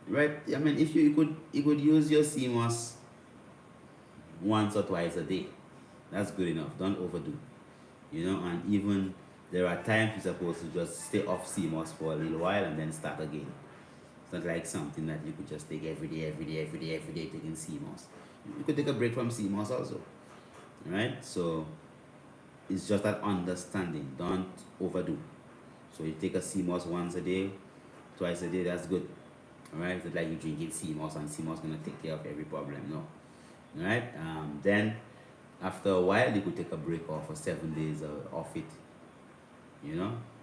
Right? I mean, if you could use your CMOS once or twice a day. That's good enough. Don't overdo. And even there are times you're supposed to just stay off CMOS for a little while and then start again. It's not like something that you could just take every day, taking CMOS. You could take a break from CMOS also, right? So it's just that understanding. Don't overdo. So you take a CMOS once a day, twice a day, that's good. All right? It's not like you drinking CMOS and CMOS gonna take care of every problem. No. All right? Then after a while, you could take a break off for 7 days off it.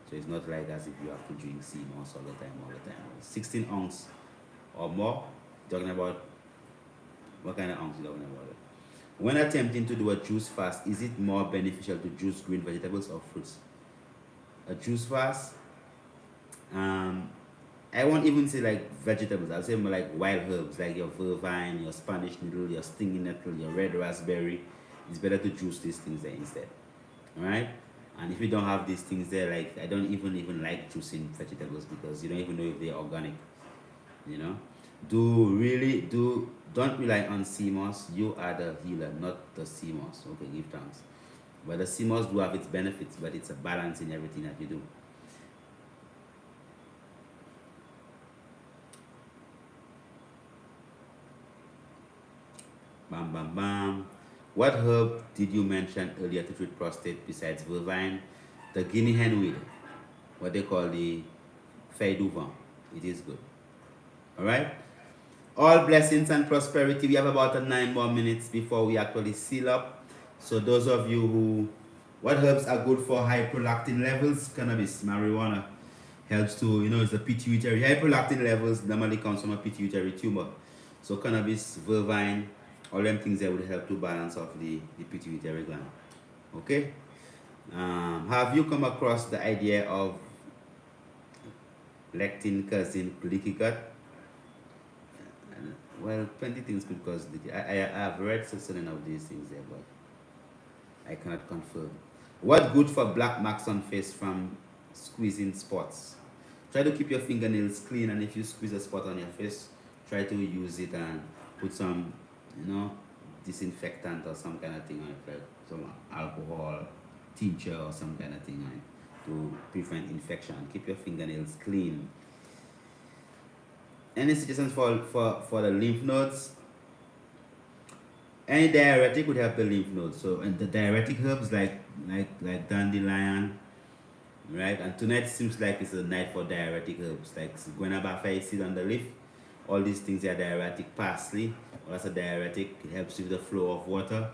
So it's not like as if you have to drink CMOS all the time. 16 ounce or more. Talking about what kind of ounce you talking about? When attempting to do a juice fast, is it more beneficial to juice green vegetables or fruits? A juice fast, I won't even say like vegetables. I'll say more like wild herbs, like your vervine, your Spanish needle, your stinging nettle, your red raspberry. It's better to juice these things there instead. All right? And if you don't have these things there, like I don't even like juicing vegetables because you don't even know if they're organic. Don't rely on CMOS. You are the healer, not the CMOS. Okay, give thanks. But the CMOS do have its benefits, but it's a balance in everything that you do. Bam, bam, bam. What herb did you mention earlier to treat prostate besides vervine? The guinea hen weed, what they call the feuille du vent. It is good. All right? All blessings and prosperity. We have about 9 more minutes before we actually seal up. So those of you what herbs are good for high prolactin levels? Cannabis, marijuana helps to, it's the pituitary. High prolactin levels normally comes from a pituitary tumor. So cannabis, vervine, all them things that would help to balance off the pituitary gland. Okay? Have you come across the idea of lectin causing leaky gut? Well, plenty things could cause leaky. I have read certain of these things there, but I cannot confirm. What good for black marks on face from squeezing spots? Try to keep your fingernails clean, and if you squeeze a spot on your face, try to use it and put some, disinfectant or some kind of thing on it, like some alcohol tincture or some kind of thing on it to prevent infection. Keep your fingernails clean. Any suggestions for the lymph nodes? Any diuretic would help the lymph nodes. So, and the diuretic herbs like dandelion, right? And tonight seems like it's a night for diuretic herbs, like guanabana seed on the leaf. All these things are diuretic. Parsley, that's a diuretic. It helps with the flow of water.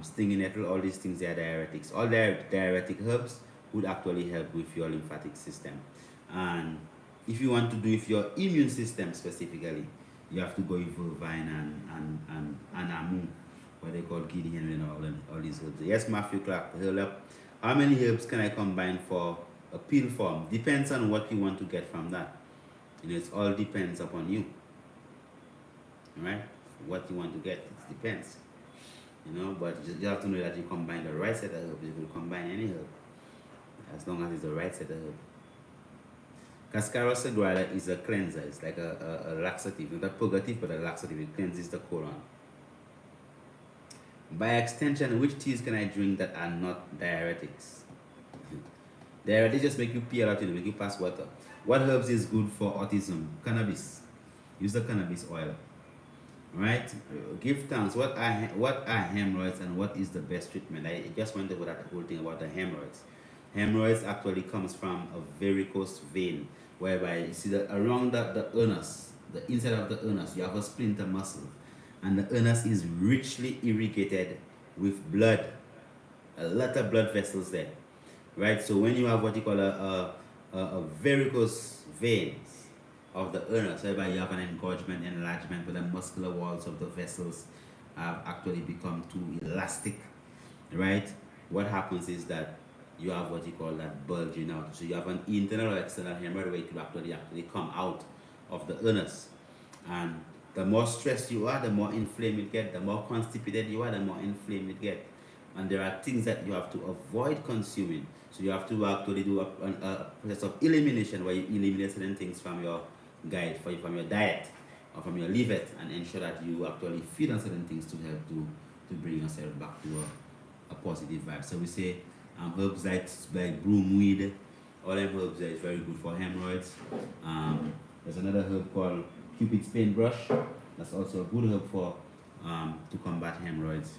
Stinging nettle, all these things are diuretics. All diuretic herbs would actually help with your lymphatic system. And if you want to do with your immune system specifically, you have to go with vervine and anamu, what they call Gideon and all these herbs. Yes, Matthew Clark, hold up. How many herbs can I combine for a pill form? Depends on what you want to get from that. It all depends upon you. Right? What you want to get, it depends. But you have to know that you combine the right set of herbs. You could combine any herb, as long as it's the right set of herbs. Cascara sagrada is a cleanser. It's like a laxative, not a purgative, but a laxative. It cleanses the colon. By extension, which teas can I drink that are not diuretics? They just make you peel out, make you pass water. What herbs is good for autism? Cannabis. Use the cannabis oil. Right? Give thanks. What are hemorrhoids and what is the best treatment? I just went over that whole thing about the hemorrhoids. Hemorrhoids actually comes from a varicose vein, whereby you see that around the anus, the inside of the anus, you have a splinter muscle, and the anus is richly irrigated with blood, a lot of blood vessels there, right? So when you have what you call a varicose veins of the anus, whereby you have an engorgement, enlargement, where the muscular walls of the vessels have actually become too elastic, right? What happens is that you have what you call that bulging out. So you have an internal or external hemorrhoid where it will actually come out of the anus. And the more stressed you are, the more inflamed it gets. The more constipated you are, the more inflamed it gets. And there are things that you have to avoid consuming. So you have to actually do a process of elimination where you eliminate certain things from your from your diet or from your liver, and ensure that you actually feed on certain things to help to bring yourself back to a positive vibe. So we say herbs like broomweed, all them herbs there is very good for hemorrhoids. There's another herb called Cupid's paintbrush. That's also a good herb for to combat hemorrhoids.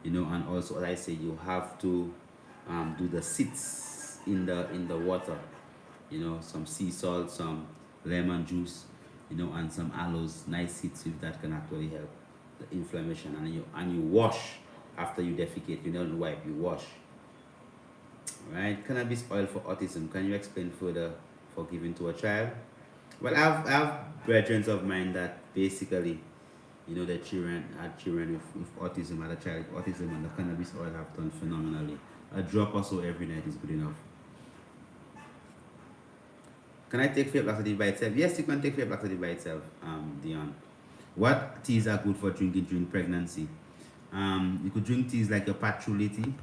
And also, as I say, you have to do the sits in the water. Some sea salt, some lemon juice, and some aloes. Nice sits, if that can actually help the inflammation. And you wash after you defecate. You don't wipe, you wash. Right? Cannabis oil for autism. Can you explain further for giving to a child? Well, I have brethren of mine that basically, the children had children with autism, had a child with autism, and the cannabis oil have done phenomenally. A drop or so every night is good enough. Can I take fear laxative by itself? Yes, you can take fear laxative by itself, Dion. What teas are good for drinking during pregnancy? You could drink teas like your patchouli tea.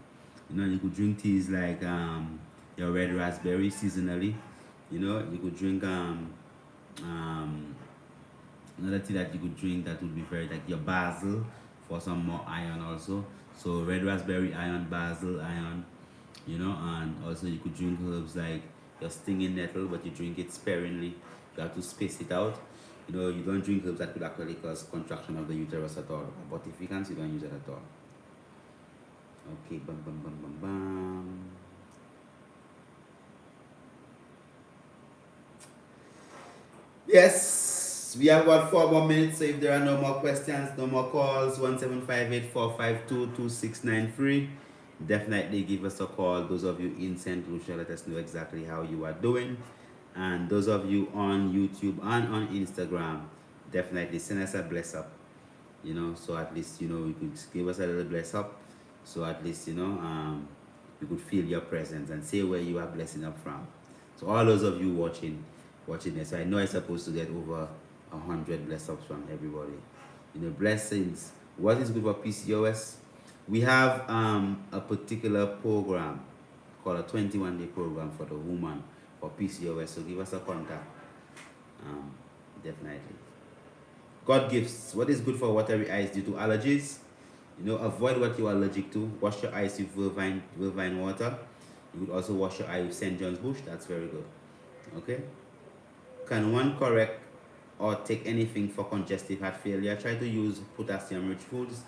You could drink teas like your red raspberry seasonally. You could drink another tea that you could drink that would be very like your basil for some more iron also. So red raspberry iron, basil iron, and also you could drink herbs like your stinging nettle, but you drink it sparingly. You have to space it out. You don't drink herbs that could actually cause contraction of the uterus at all. But if you can, you don't use it at all. Okay, bam, bam, bam, bam, bam. Yes, we have about 4 more minutes, so if there are no more questions, no more calls, 1-758-452-2693, definitely give us a call. Those of you in St. Lucia, let us know exactly how you are doing. And those of you on YouTube and on Instagram, definitely send us a bless up, so at least, you could give us a little bless up, so at least, you could feel your presence and say where you are blessing up from. So all those of you watching this, I know I'm supposed to get over 100 bless ups from everybody. Blessings. What is good for PCOS? We have a particular program called a 21-day program for the woman for PCOS. So give us a contact. Definitely. God gifts. What is good for watery eyes due to allergies? Avoid what you are allergic to. Wash your eyes with Vervine water. You would also wash your eye with St. John's bush. That's very good. Okay. Can one correct or take anything for congestive heart failure? Try to use potassium-rich foods,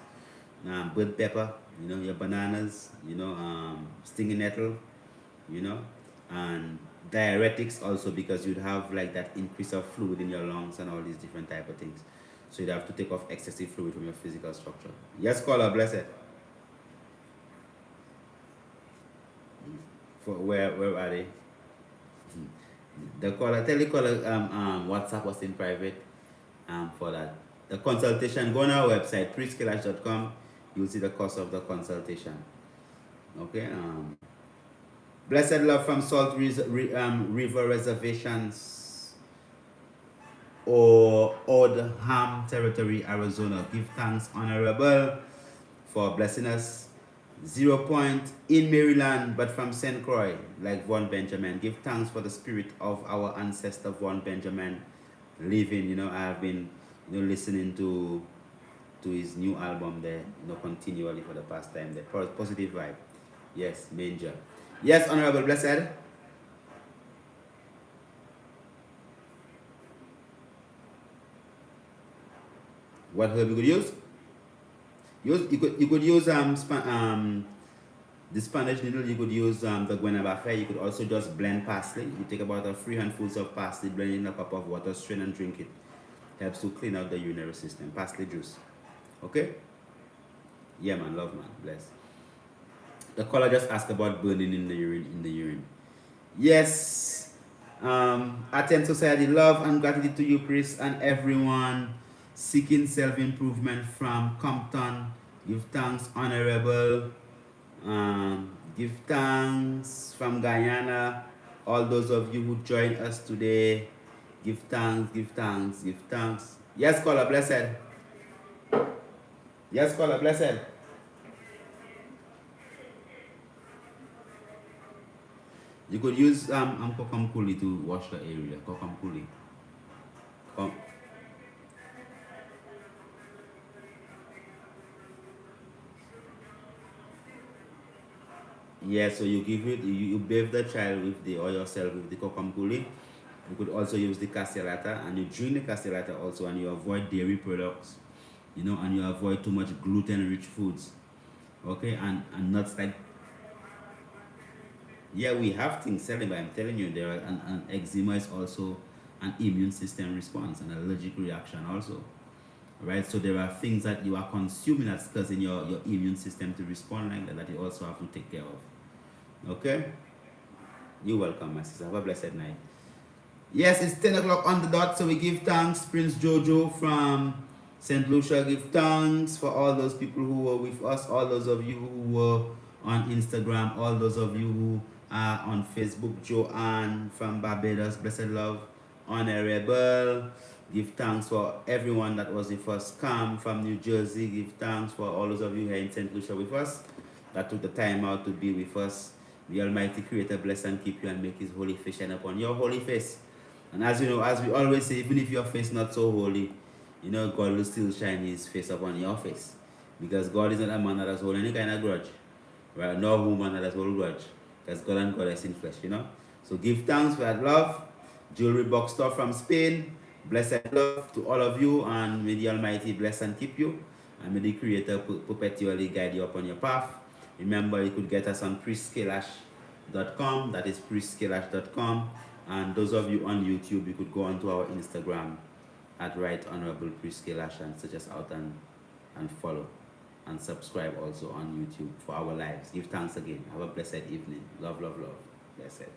bird pepper, your bananas, stinging nettle, and diuretics also, because you'd have like that increase of fluid in your lungs and all these different type of things. So you'd have to take off excessive fluid from your physical structure. Yes, caller, blessed. For where are they? The caller, tell the caller WhatsApp was in private for that. The consultation, go on our website, priestkailash.com. You'll see the cost of the consultation. Okay. Blessed love from Salt River Reservations or Oldham Territory, Arizona. Give thanks, Honorable, for blessing us. 0 Point in Maryland, but from St. Croix, like Von Benjamin. Give thanks for the spirit of our ancestor Von Benjamin living. I have been listening to his new album there, continually for the past time. The positive vibe. Yes, Manger. Yes, Honorable Blessed. What herb you could use? You could use the Spanish needle. You could use the Guanabafé. You could also just blend parsley. You take about 3 handfuls of parsley, blend in a cup of water, strain and drink it. Helps to clean out the urinary system. Parsley juice. Okay? Yeah, man. Love, man. Bless. The caller just asked about burning in the urine. Yes. Attend society. Love and gratitude to you, Chris, and everyone seeking self-improvement from Compton. Give thanks, Honorable. Give thanks from Guyana. All those of you who joined us today. Give thanks, give thanks, give thanks. Yes, caller, blessed. Yes, caller, blessed. You could use kokamkuli to wash the area. Kokamkuli. Yeah, so you give it, you bathe the child with the, or yourself with the kokamkuli. You could also use the castellata, and you drink the castellata also, and you avoid dairy products, and you avoid too much gluten-rich foods. Okay, and nuts like. Yeah, we have things selling, but I'm telling you, there are, and eczema is also an immune system response, an allergic reaction also. Right, so there are things that you are consuming that's causing your immune system to respond like that you also have to take care of. Okay? You're welcome, my sister. Have a blessed night. Yes, it's 10 o'clock on the dot, so we give thanks. Prince Jojo from St. Lucia, give thanks for all those people who were with us, all those of you who were on Instagram, all those of you who are on Facebook. Joanne from Barbados, blessed love. Honorable, give thanks for everyone that was with us. Cam from New Jersey, give thanks for all those of you here in St. Lucia with us that took the time out to be with us. The Almighty Creator bless and keep you and make His holy face shine upon your holy face. And as you know, as we always say, even if your face not so holy, God will still shine His face upon your face. Because God is not a man that has hold any kind of grudge. Right? Nor woman that has hold grudge. Because God and Goddess in flesh, So give thanks for that love. Jewelry box store from Spain. Blessed love to all of you, and may the Almighty bless and keep you. And may the Creator perpetually guide you upon your path. Remember, you could get us on priestkailash.com. That is priestkailash.com. And those of you on YouTube, you could go onto our Instagram at Right Honorable Priest Kailash and search us out and follow. And subscribe also on YouTube for our lives. Give thanks again. Have a blessed evening. Love, love, love. Blessed.